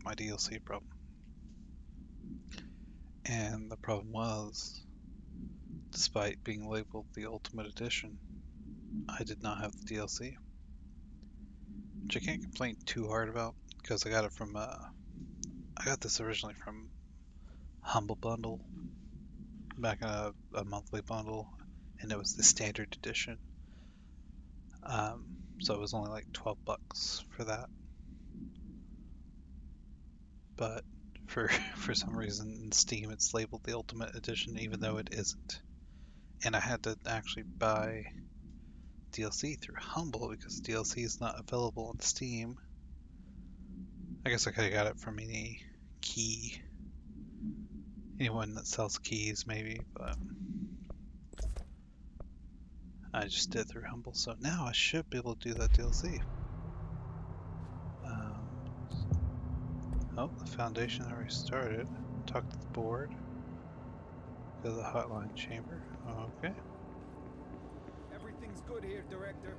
my DLC problem. And the problem was, despite being labeled the Ultimate Edition, I did not have the DLC. Which I can't complain too hard about, because I got it from, I got this originally from Humble Bundle, back in a monthly bundle, and it was the standard edition. So it was only like $12 for that. But for for some reason in Steam it's labeled the Ultimate Edition even though it isn't. And I had to actually buy DLC through Humble because DLC is not available on Steam. I guess I could have got it from anyone that sells keys maybe, but I just did it through Humble, so now I should be able to do that DLC. Oh, the foundation already started. Talk to the board. Go to the hotline chamber. Okay. Everything's good here, Director.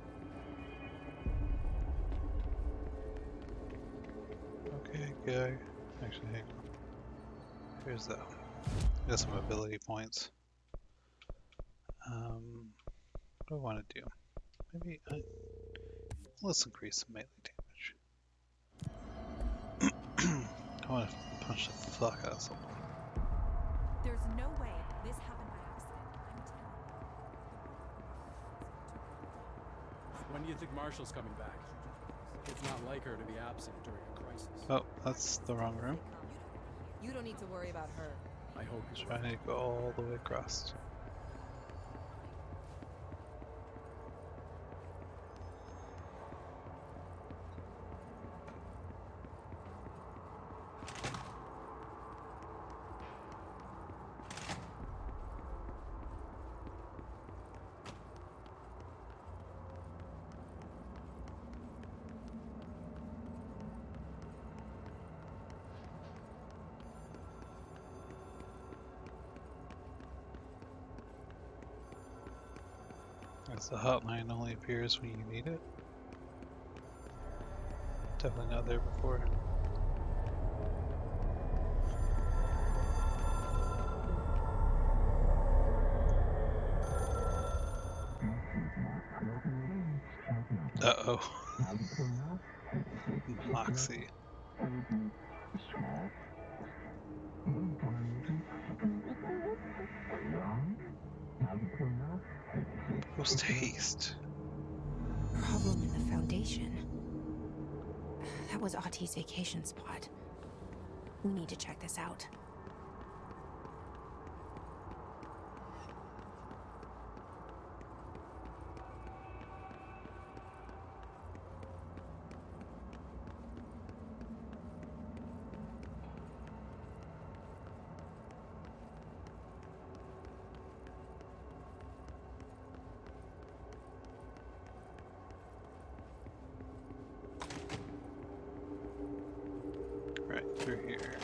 Okay, go. Actually, hang on. Here's the. Got some ability points. What do I want to do? Maybe let's increase the melee damage. I want to punch the fuck out of someone. There's no way this happened by accident. I'm telling you. When do you think Marshall's coming back? It's not like her to be absent during a crisis. Oh, that's the wrong room. You don't need to worry about her. I hope So I need to go all the way across. As the hotline only appears when you need it. Definitely not there before. Uh-oh. Moxie. Post haste. Problem in the foundation. That was Ahti's vacation spot. We need to check this out. Right through here.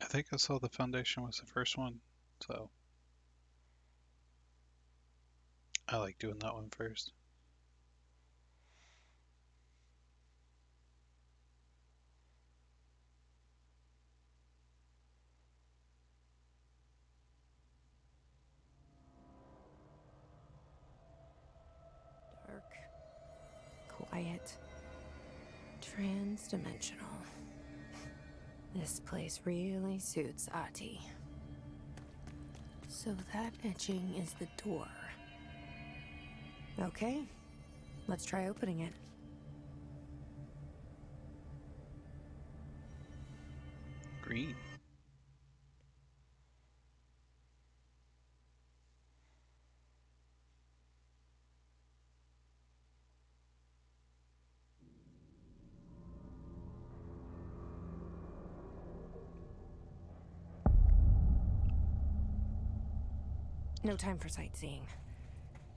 I think I saw the foundation was the first one, so I like doing that one first. Dark, quiet, trans-dimensional. This place really suits Ahti. So that etching is the door. Okay, let's try opening it. Green. No time for sightseeing.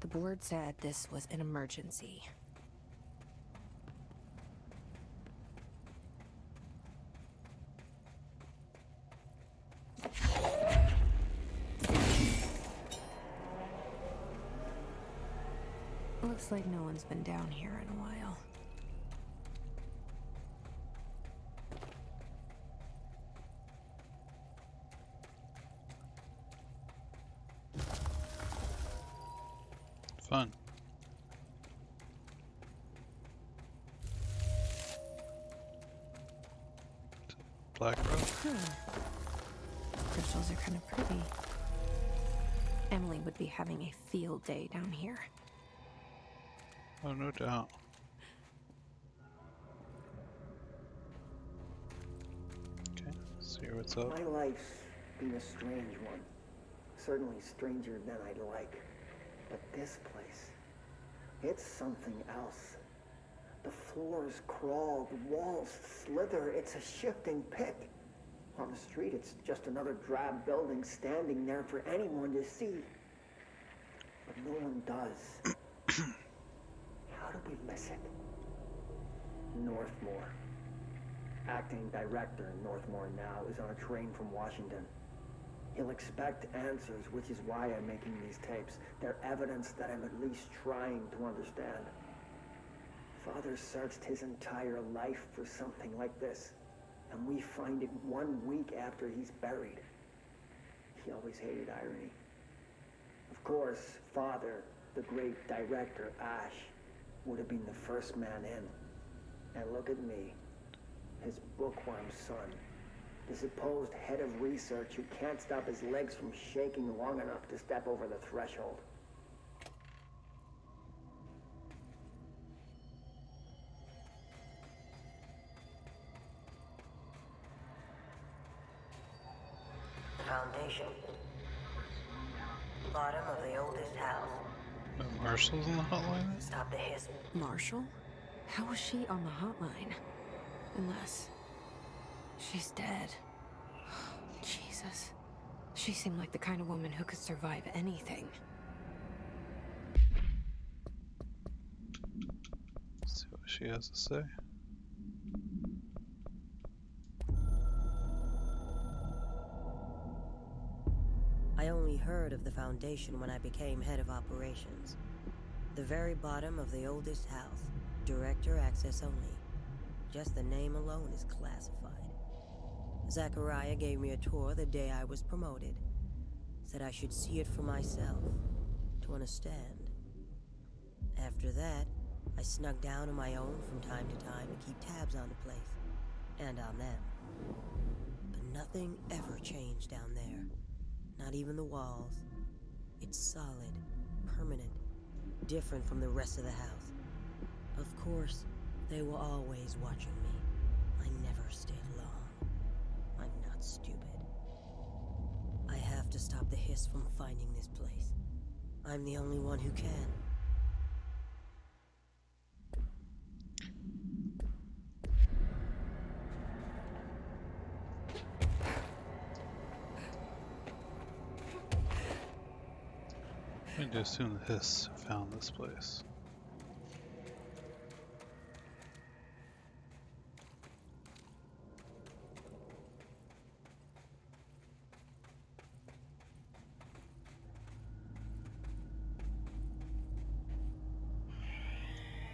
The board said this was an emergency. Looks like no one's been down here in a while. Fun. Black rose. Crystals are kind of pretty. Emily would be having a field day down here. Oh, no doubt. Okay, see what's up. My life's been a strange one. Certainly stranger than I'd like. But this place, it's something else. The floors crawl, the walls slither. It's a shifting pit. On the street, it's just another drab building standing there for anyone to see. But no one does. How do we miss it? Northmore. Acting director Northmore now is on a train from Washington. He'll expect answers, which is why I'm making these tapes. They're evidence that I'm at least trying to understand. Father searched his entire life for something like this, and we find it 1 week after he's buried. He always hated irony. Of course, Father, the great director, Ash, would have been the first man in. And look at me, his bookworm son. The supposed head of research who can't stop his legs from shaking long enough to step over the threshold. Foundation. Bottom of the oldest house. Marshall's on the hotline? Stop the hiss. Marshall? How was she on the hotline? Unless she's dead. Jesus. She seemed like the kind of woman who could survive anything. Let's see what she has to say. I only heard of the Foundation when I became head of operations. The very bottom of the oldest house. Director access only. Just the name alone is classified. Zachariah gave me a tour the day I was promoted. Said I should see it for myself, to understand. After that, I snuck down on my own from time to time to keep tabs on the place, and on them. But nothing ever changed down there. Not even the walls. It's solid, permanent, different from the rest of the house. Of course, they were always watching me. I never stayed long. I'm not stupid. I have to stop the hiss from finding this place. I'm the only one who can. I'm going to assume the hiss found this place.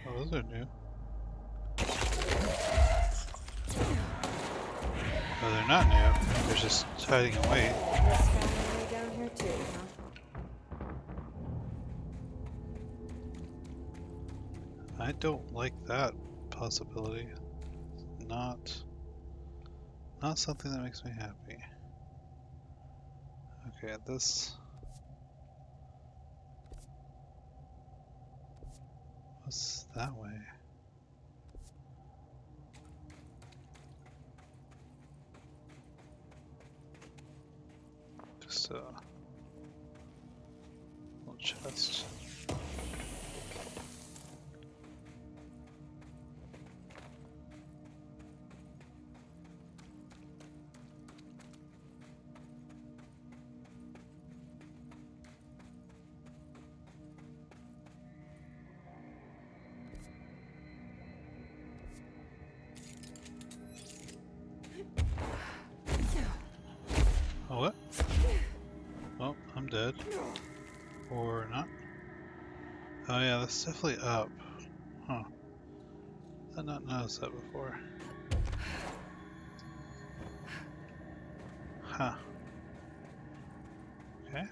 Oh, those are new. Oh, they're not new. They're just hiding away. This family down here too, huh? I don't like that possibility. Not something that makes me happy. Okay, this. What's that way? Just a little chest. dead. Or not. Oh yeah, that's definitely up. Huh. I've not noticed that before. Huh. Okay.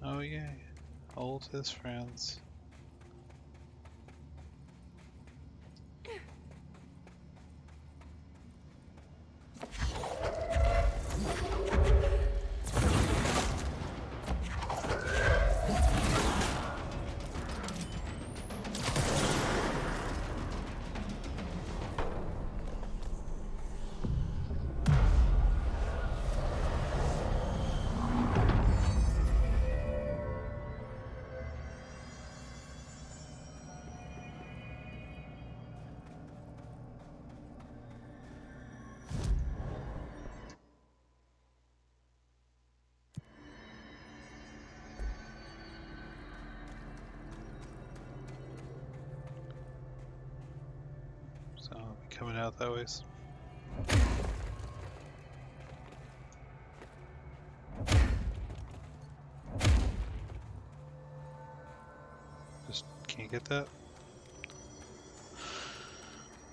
Oh yeah, oldest friends. So I'll be coming out that way. Just can't get that.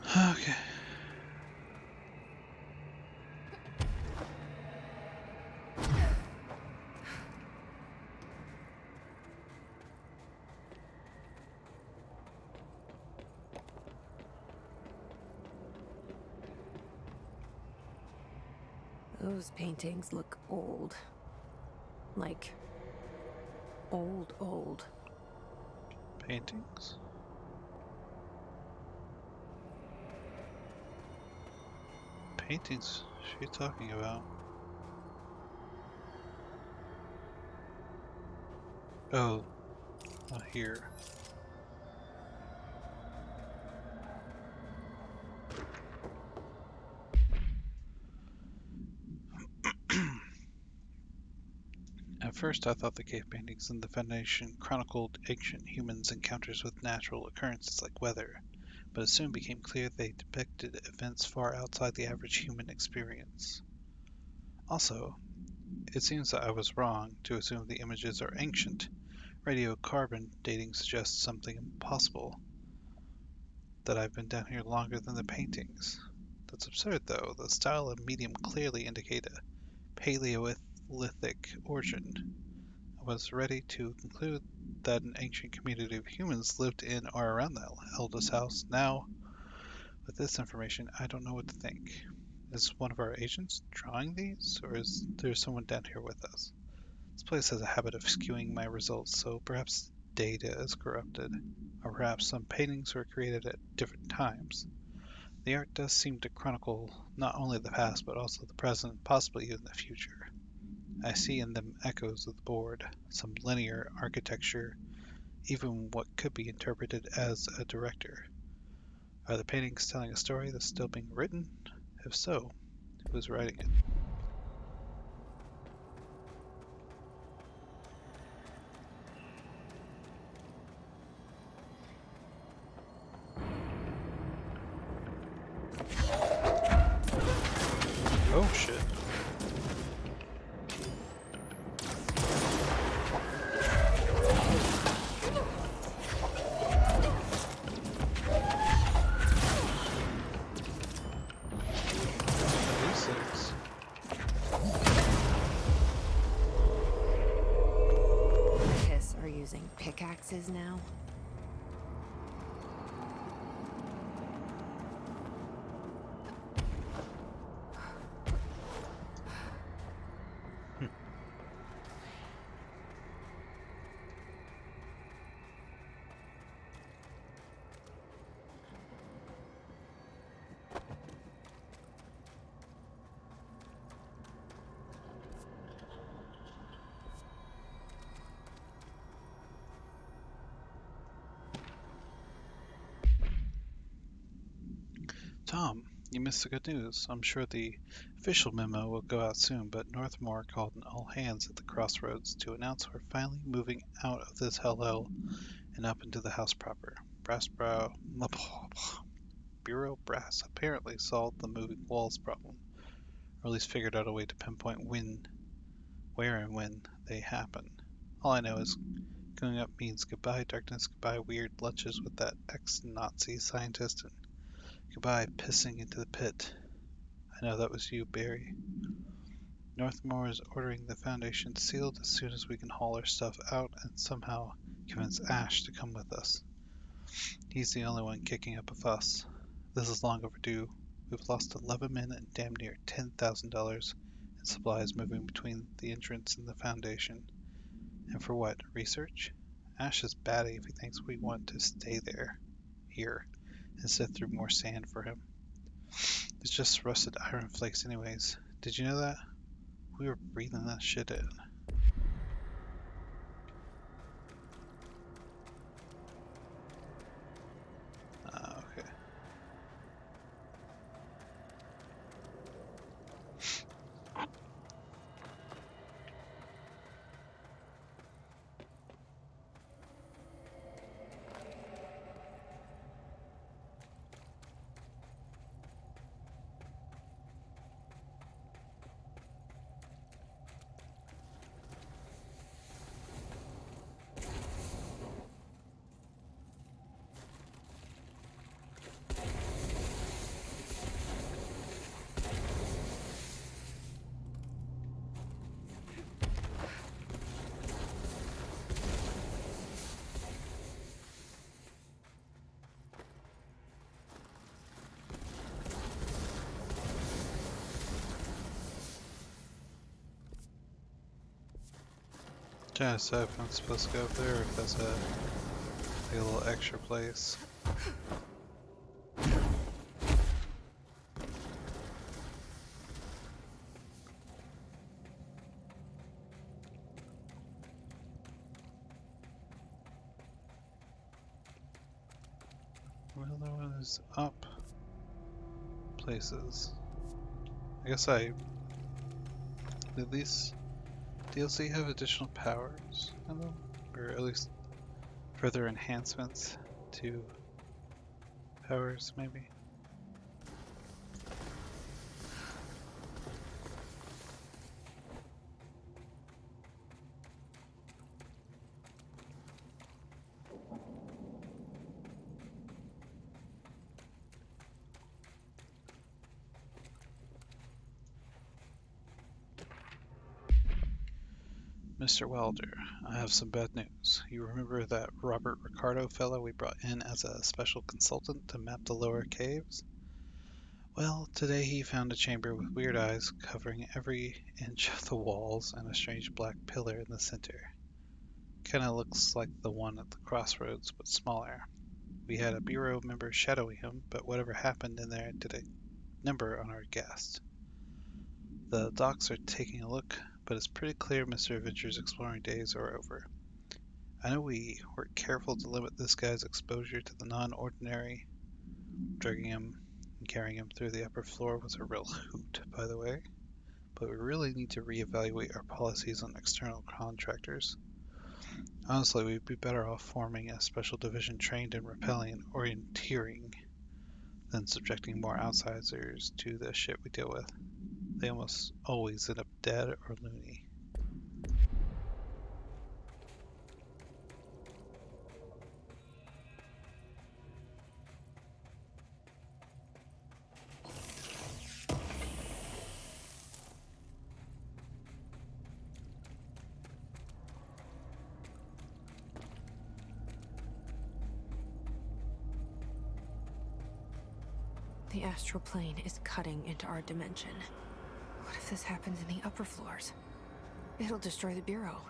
Okay. Those paintings look old. Like, old. Paintings? Paintings? What's she talking about? Oh, not here. At first I thought the cave paintings in the Foundation chronicled ancient humans' encounters with natural occurrences like weather, but it soon became clear they depicted events far outside the average human experience. Also, it seems that I was wrong to assume the images are ancient. Radiocarbon dating suggests something impossible, that I've been down here longer than the paintings. That's absurd though, the style and medium clearly indicate a Paleolithic origin. I was ready to conclude that an ancient community of humans lived in or around that eldest house. Now, with this information, I don't know what to think. Is one of our agents drawing these, or is there someone down here with us? This place has a habit of skewing my results, so perhaps data is corrupted, or perhaps some paintings were created at different times. The art does seem to chronicle not only the past, but also the present, possibly even the future. I see in them echoes of the board, some linear architecture, even what could be interpreted as a director. Are the paintings telling a story that's still being written? If so, who's writing it? Oh shit. These things. Kiss are using pickaxes now? Tom, You missed the good news. I'm sure the official memo will go out soon, but Northmore called an all hands at the crossroads to announce we're finally moving out of this hellhole and up into the house proper. Bureau Brass apparently solved the moving walls problem, or at least figured out a way to pinpoint where and when they happen. All I know is going up means goodbye darkness, goodbye weird lunches with that ex-Nazi scientist, and goodbye pissing into the pit. I know that was you, Barry. Northmore is ordering the Foundation sealed as soon as we can haul our stuff out and somehow convince Ash to come with us. He's the only one kicking up a fuss. This is long overdue. We've lost 11 men and damn near $10,000 in supplies moving between the entrance and the Foundation. And for what? Research? Ash is batty if he thinks we want to stay here, and sift through more sand for him. It's just rusted iron flakes anyways. Did you know that? We were breathing that shit in. Okay. Trying to decide if I'm supposed to go up there or if that's a little extra place. Well, the one is up places. I guess did these DLC have additional powers in them? Or at least further enhancements to powers, maybe? Mr. Wilder, I have some bad news. You remember that Robert Ricardo fellow we brought in as a special consultant to map the lower caves? Well, today he found a chamber with weird eyes covering every inch of the walls and a strange black pillar in the center. Kinda looks like the one at the crossroads, but smaller. We had a Bureau member shadowing him, but whatever happened in there did a number on our guest. The docs are taking a look, but it's pretty clear Mr. Adventure's exploring days are over. I know we were careful to limit this guy's exposure to the non-ordinary. Dragging him and carrying him through the upper floor was a real hoot, by the way. But we really need to reevaluate our policies on external contractors. Honestly, we'd be better off forming a special division trained in rappelling and orienteering than subjecting more outsiders to the shit we deal with. They almost always end up dead or loony. The astral plane is cutting into our dimension. What if this happens in the upper floors? It'll destroy the Bureau.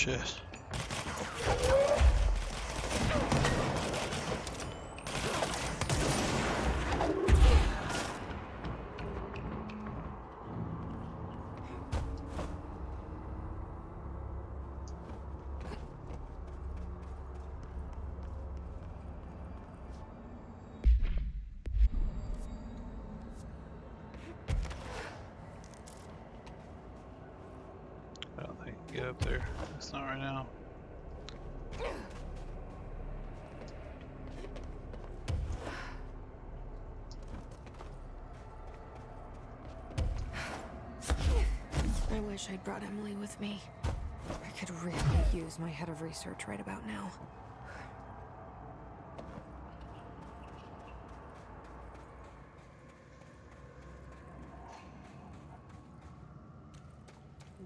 shit. I don't think I can get up there. It's not right now. I wish I'd brought Emily with me. I could really use my head of research right about now.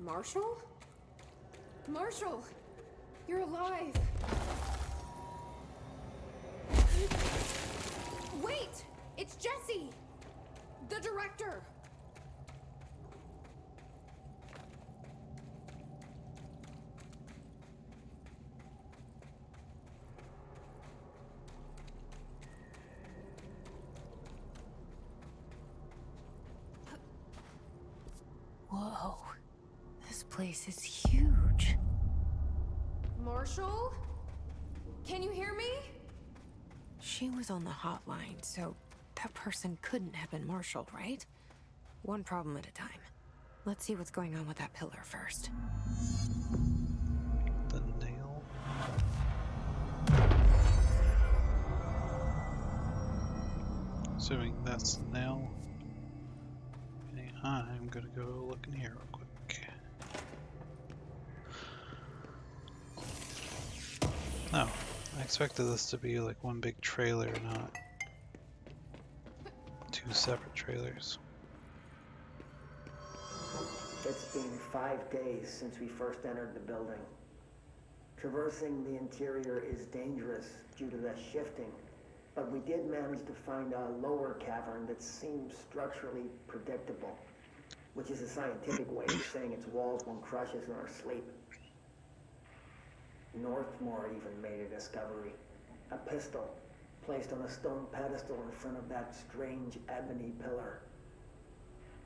Marshall? Marshall! You're alive! Wait! It's Jesse! The director! Whoa. This place is huge. Marshall? Can you hear me? She was on the hotline, so that person couldn't have been Marshall, right? One problem at a time. Let's see what's going on with that pillar first. The nail. Assuming that's the nail. I'm gonna go look in here real quick. No, I expected this to be like one big trailer, not two separate trailers. It's been 5 days since we first entered the building. Traversing the interior is dangerous due to the shifting, but we did manage to find a lower cavern that seems structurally predictable, which is a scientific way of saying its walls won't crush us in our sleep. Northmore even made a discovery. A pistol, placed on a stone pedestal in front of that strange ebony pillar.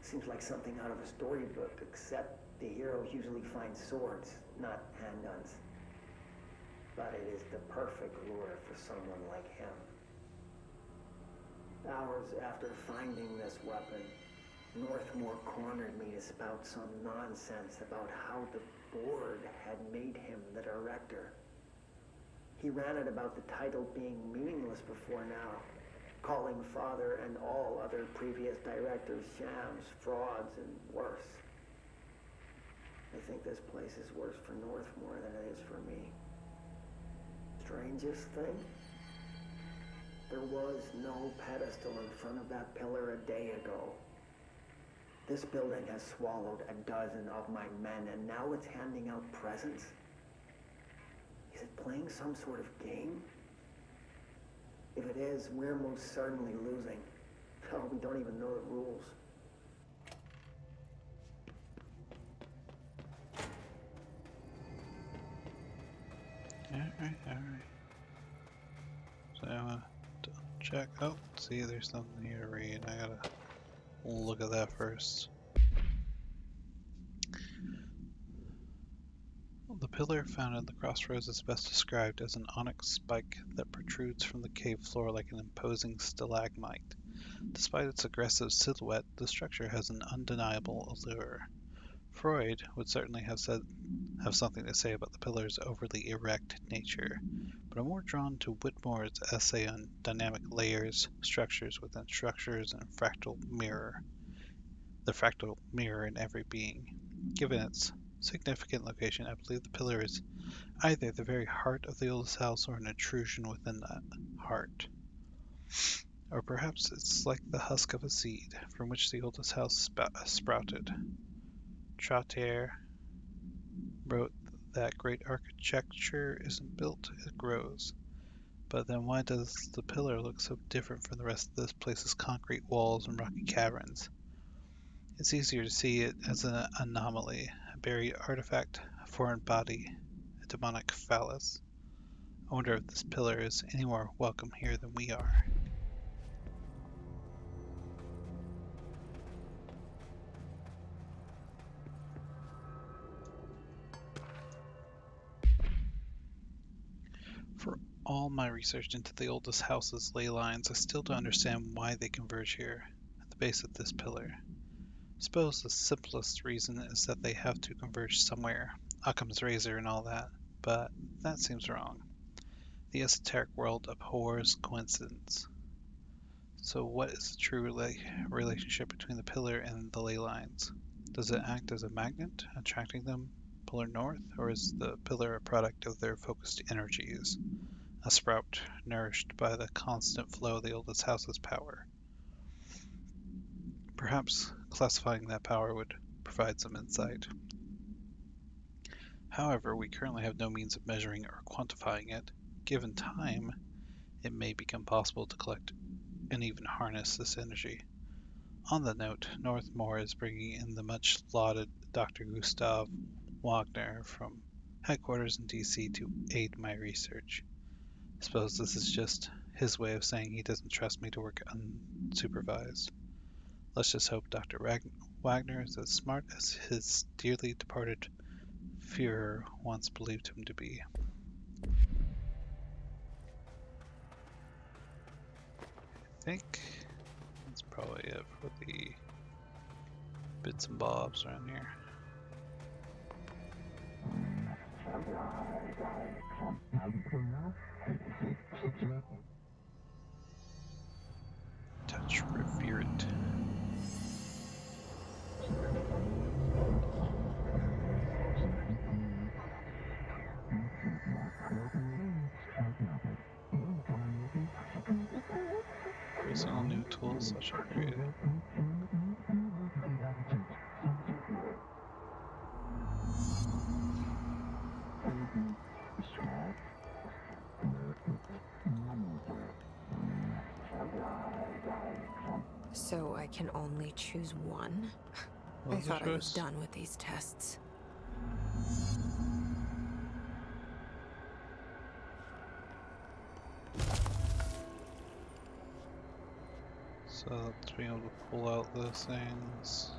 Seems like something out of a storybook, except the heroes usually find swords, not handguns. But it is the perfect lure for someone like him. Hours after finding this weapon, Northmore cornered me to spout some nonsense about how the board had made him the director. He ranted about the title being meaningless before now, calling Father and all other previous directors shams, frauds, and worse. I think this place is worse for Northmore than it is for me. Strangest thing? There was no pedestal in front of that pillar a day ago. This building has swallowed a dozen of my men, and now it's handing out presents? Is it playing some sort of game? If it is, we're most certainly losing. Oh, we don't even know the rules. Alright. So I'm gonna check. Oh, see, there's something here to read. I gotta look at that first. The pillar found at the crossroads is best described as an onyx spike that protrudes from the cave floor like an imposing stalagmite. Despite its aggressive silhouette, the structure has an undeniable allure. Freud would certainly have something to say about the pillar's overly erect nature, but I'm more drawn to Whitmore's essay on dynamic layers, structures within structures, and the fractal mirror in every being. Given its significant location, I believe the pillar is either the very heart of the oldest house or an intrusion within that heart. Or perhaps it's like the husk of a seed from which the oldest house sprouted. Trottier wrote that great architecture isn't built, it grows. But then why does the pillar look so different from the rest of this place's concrete walls and rocky caverns? It's easier to see it as an anomaly, a buried artifact, a foreign body, demonic phallus. I wonder if this pillar is any more welcome here than we are. For all my research into the oldest house's ley lines, I still don't understand why they converge here, at the base of this pillar. I suppose the simplest reason is that they have to converge somewhere, Occam's razor and all that, but that seems wrong. The esoteric world abhors coincidence. So what is the true relationship between the pillar and the ley lines? Does it act as a magnet, attracting them polar north, or is the pillar a product of their focused energies, a sprout nourished by the constant flow of the oldest house's power? Perhaps classifying that power would provide some insight. However, we currently have no means of measuring or quantifying it. Given time, it may become possible to collect and even harness this energy. On the note, Northmore is bringing in the much lauded Dr. Gustav Wagner from headquarters in DC to aid my research. I suppose this is just his way of saying he doesn't trust me to work unsupervised. Let's just hope Dr. Wagner is as smart as his dearly departed Führer once believed him to be. I think that's probably it for the bits and bobs around here. Touch Revered. Using all new tools such upgrade. So I can only choose one? I What's the thought I was choice? done with these tests. So let's be able to pull out those things.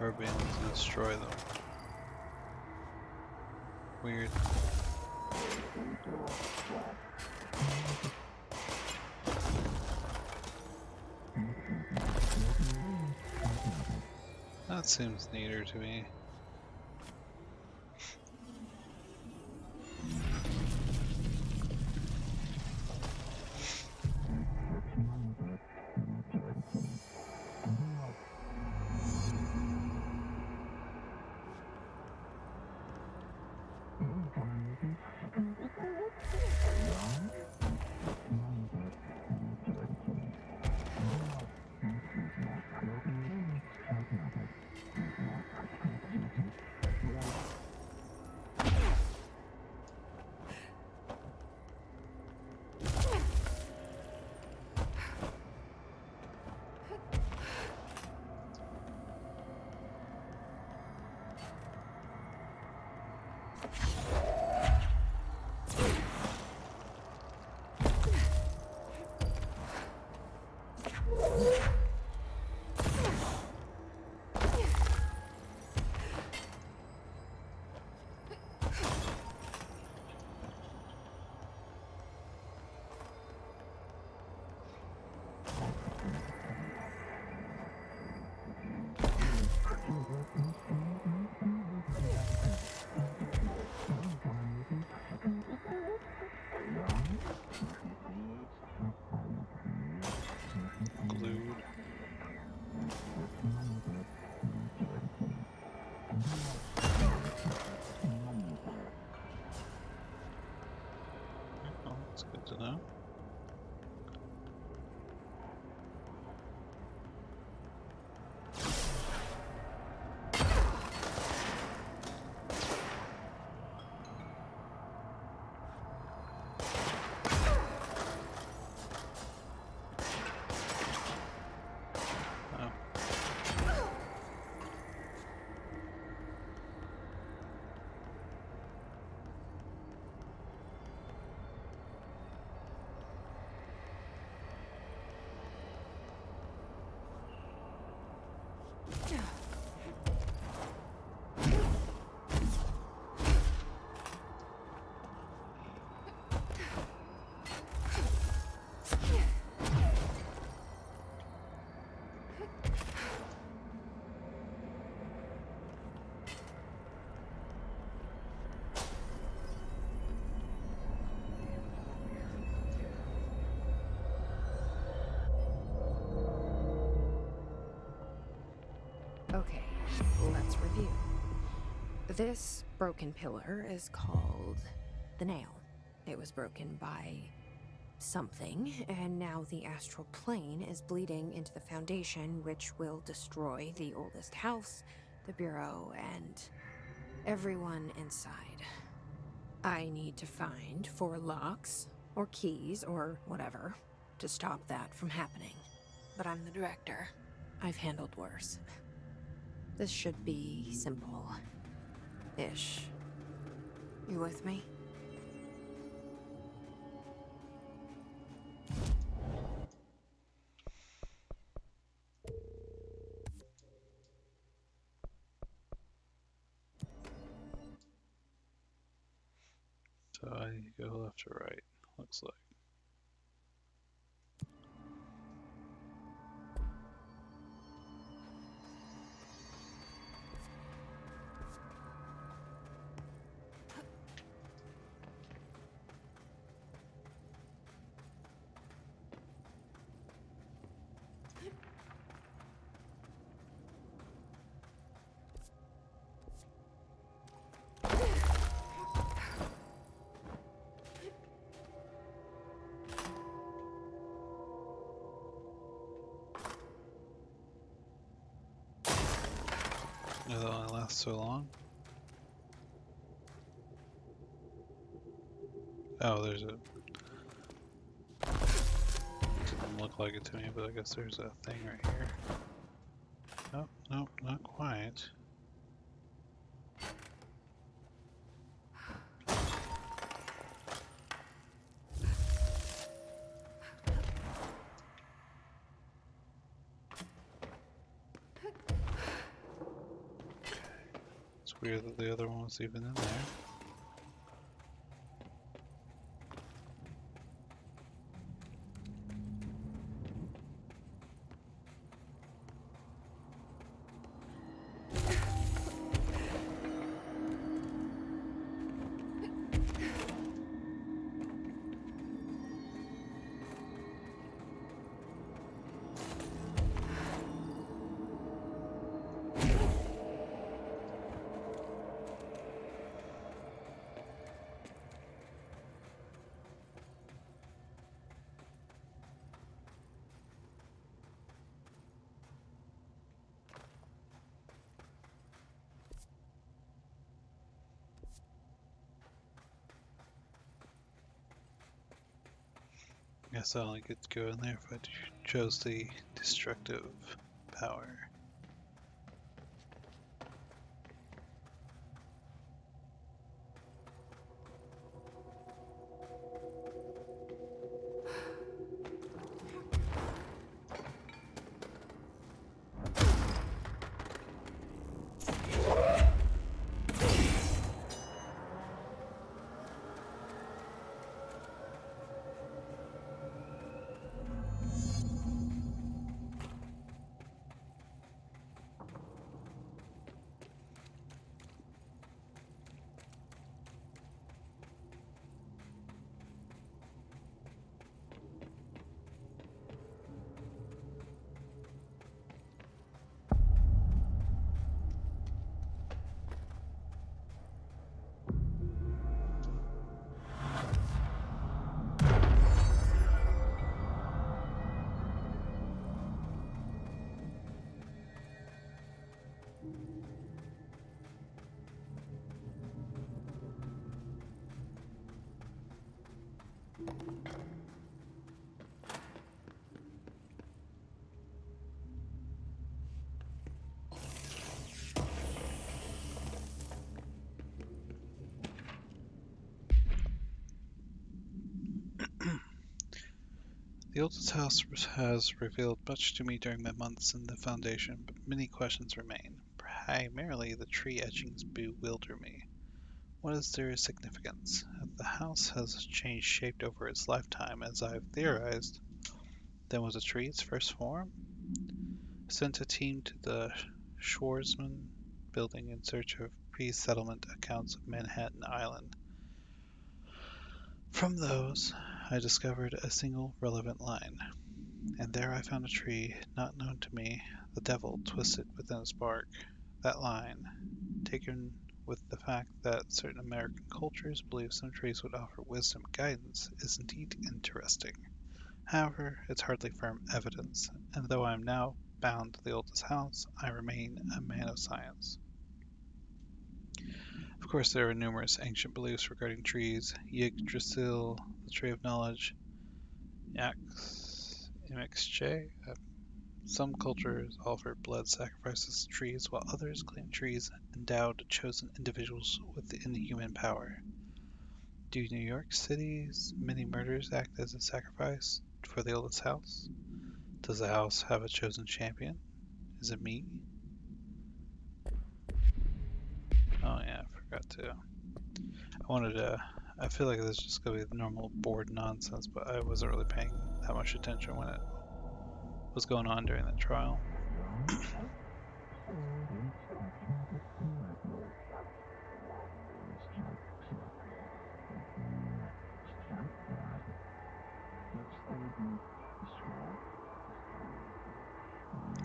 Or being able to destroy them. Weird. That seems neater to me. Okay, let's review. This broken pillar is called the Nail. It was broken by something, and now the astral plane is bleeding into the Foundation, which will destroy the oldest house, the Bureau, and everyone inside. I need to find 4 locks, or keys, or whatever, to stop that from happening. But I'm the director. I've handled worse. This should be simple-ish. You with me? So I need to go left or right, looks like. It only lasts so long. Oh, there's a... Didn't look like it to me, but I guess there's a thing right here. Oh, nope, not quite. It's weird that the other one was even in there. Guess I only get to go in there if I chose the destructive power. The oldest house has revealed much to me during my months in the Foundation, but many questions remain. Primarily, the tree etchings bewilder me. What is their significance? If the house has changed shape over its lifetime, as I've theorized, then was a tree its first form? I sent a team to the Schwarzman building in search of pre-settlement accounts of Manhattan Island. From those, I discovered a single relevant line, and there I found a tree not known to me, the devil twisted within its bark. That line, taken with the fact that certain American cultures believe some trees would offer wisdom and guidance, is indeed interesting. However, it's hardly firm evidence, and though I am now bound to the oldest house, I remain a man of science. Of course, there are numerous ancient beliefs regarding trees. Yggdrasil, the tree of knowledge, Yggdrasil. Some cultures offer blood sacrifices to trees, while others claim trees endowed chosen individuals with inhuman power. Do New York City's many murders act as a sacrifice for the oldest house? Does the house have a chosen champion? Is it me? Oh yeah, I forgot to. I feel like this is just gonna be the normal board nonsense, but I wasn't really paying that much attention when it was going on during the trial.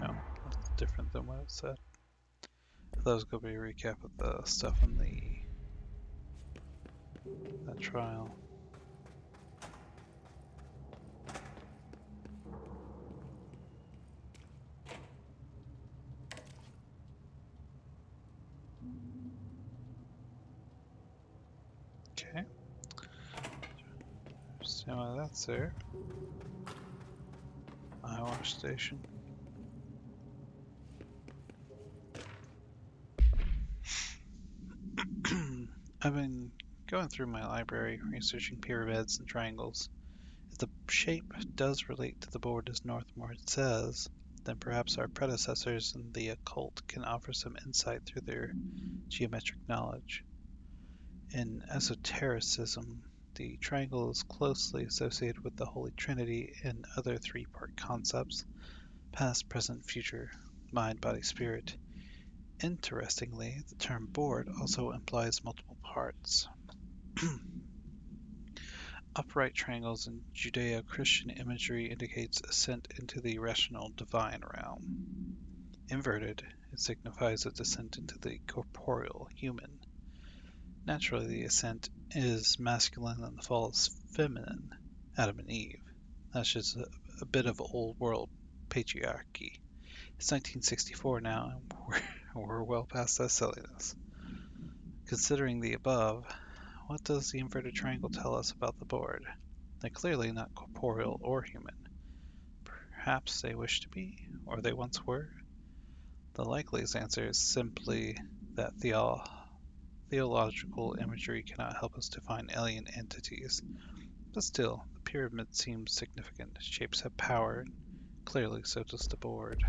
Oh, that's different than what it said. I thought it was going to be a recap of the stuff in that trial. Okay. Understand why that's there. Eyewash station. I've been going through my library, researching pyramids and triangles. If the shape does relate to the board as Northmore says, then perhaps our predecessors in the occult can offer some insight through their geometric knowledge. In esotericism, the triangle is closely associated with the Holy Trinity and other three-part concepts: past, present, future, mind, body, spirit. Interestingly, the term board also implies multiple parts. Upright triangles in Judeo-Christian imagery indicates ascent into the rational divine realm. Inverted, it signifies a descent into the corporeal human. Naturally, the ascent is masculine and the fall is feminine, Adam and Eve. That's just a bit of old world patriarchy. It's 1964 now, and we're well past that silliness. Considering the above, what does the inverted triangle tell us about the board? They're clearly not corporeal or human. Perhaps they wish to be, or they once were. The likeliest answer is simply that theological imagery cannot help us define alien entities. But still, the pyramid seems significant. Shapes have power. Clearly, so does the board.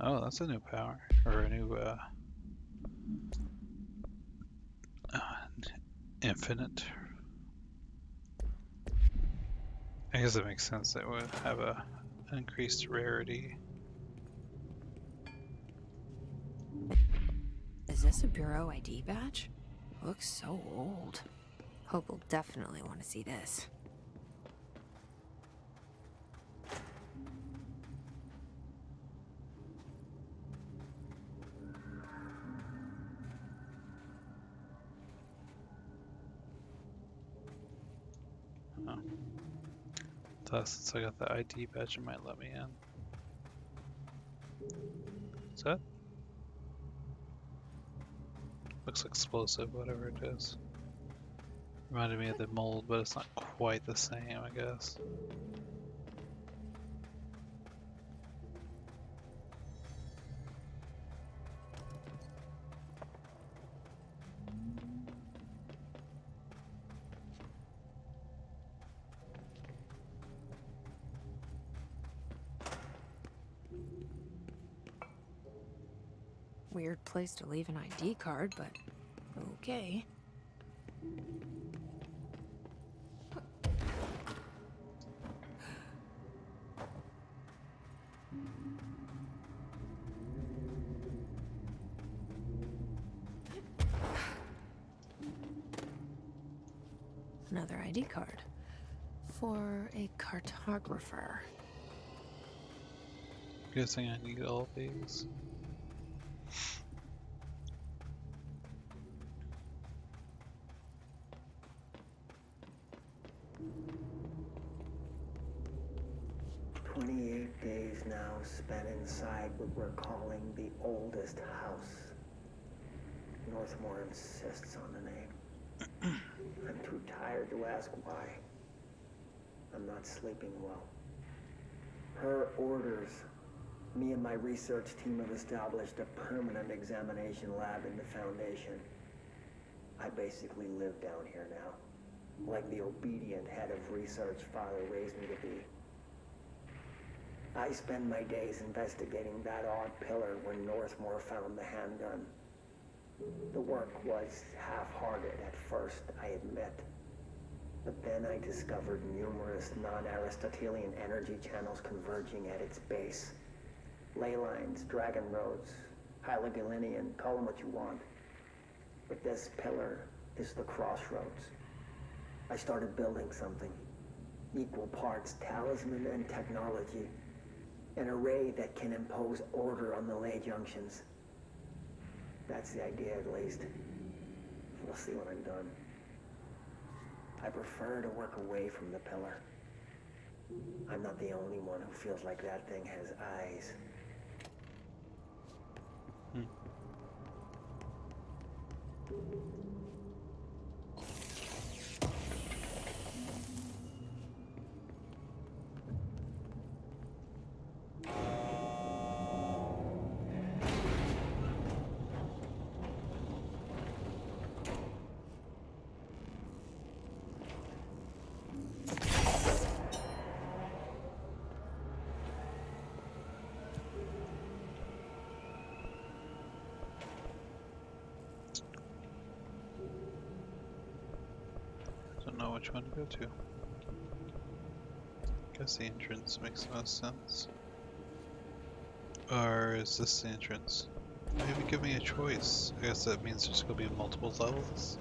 Oh, that's a new power. Or a new, infinite. I guess it makes sense that it would have an increased rarity. Is this a Bureau ID badge? Looks so old. Hope will definitely want to see this. Oh. Thus, since I got the ID badge, it might let me in. Is that? Looks explosive, whatever it is. Reminded me of the mold, but it's not quite the same, I guess. Weird place to leave an ID card, but okay. Another ID card. For a cartographer. Guessing I need all these. Days now spent inside what we're calling the oldest house. Northmore insists on the name. I'm too tired to ask why. I'm not sleeping well. Her orders. Me and my research team have established a permanent examination lab in the Foundation. I basically live down here now, like the obedient head of research Father raised me to be. I spend my days investigating that odd pillar when Northmore found the handgun. The work was half-hearted at first, I admit. But then I discovered numerous non-Aristotelian energy channels converging at its base. Ley lines, dragon roads, Hylogalinian, call them what you want. But this pillar is the crossroads. I started building something. Equal parts talisman and technology. An array that can impose order on the ley junctions. That's the idea, at least. We'll see when I'm done. I prefer to work away from the pillar. I'm not the only one who feels like that thing has eyes. Don't know which one to go to. Guess the entrance makes the most sense. Or is this the entrance? Maybe give me a choice. I guess that means there's gonna be multiple levels.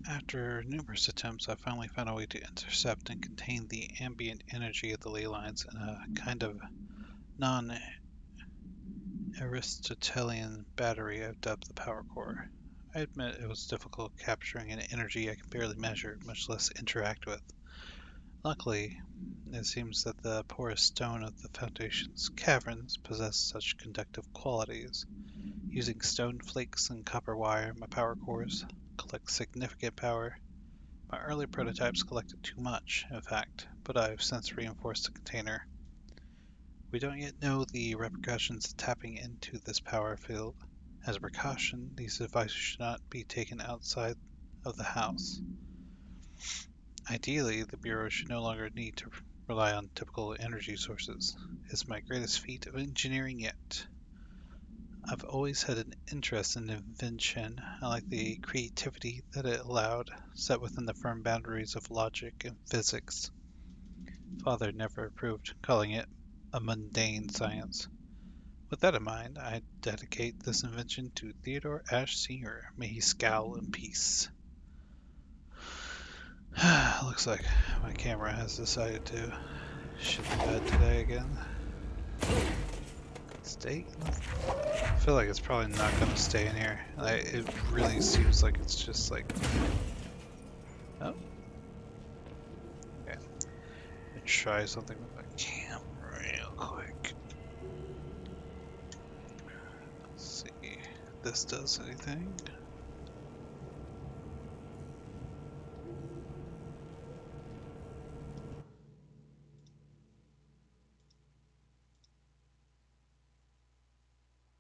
After numerous attempts, I finally found a way to intercept and contain the ambient energy of the ley lines in a kind of non-Aristotelian battery I've dubbed the power core. I admit it was difficult capturing an energy I can barely measure, much less interact with. Luckily, it seems that the porous stone of the Foundation's caverns possess such conductive qualities. Using stone flakes and copper wire, my power cores collect significant power. My early prototypes collected too much, in fact, but I've since reinforced the container. We don't yet know the repercussions of tapping into this power field. As a precaution, these devices should not be taken outside of the house. Ideally, the Bureau should no longer need to rely on typical energy sources. It's my greatest feat of engineering yet. I've always had an interest in invention. I like the creativity that it allowed, set within the firm boundaries of logic and physics. Father never approved calling it a mundane science. With that in mind, I dedicate this invention to Theodore Ashe Sr. May he scowl in peace. Looks like my camera has decided to shit the bed today again. Stay? I feel like it's probably not going to stay in here. It really seems like it's just like... Oh. Okay. Let me try something with my camera real quick. Let's see if this does anything.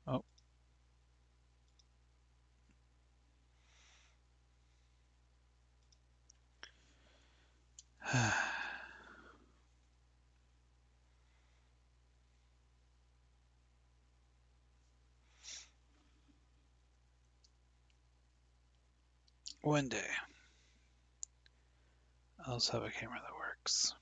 Oh. One day, I'll just have a camera that works.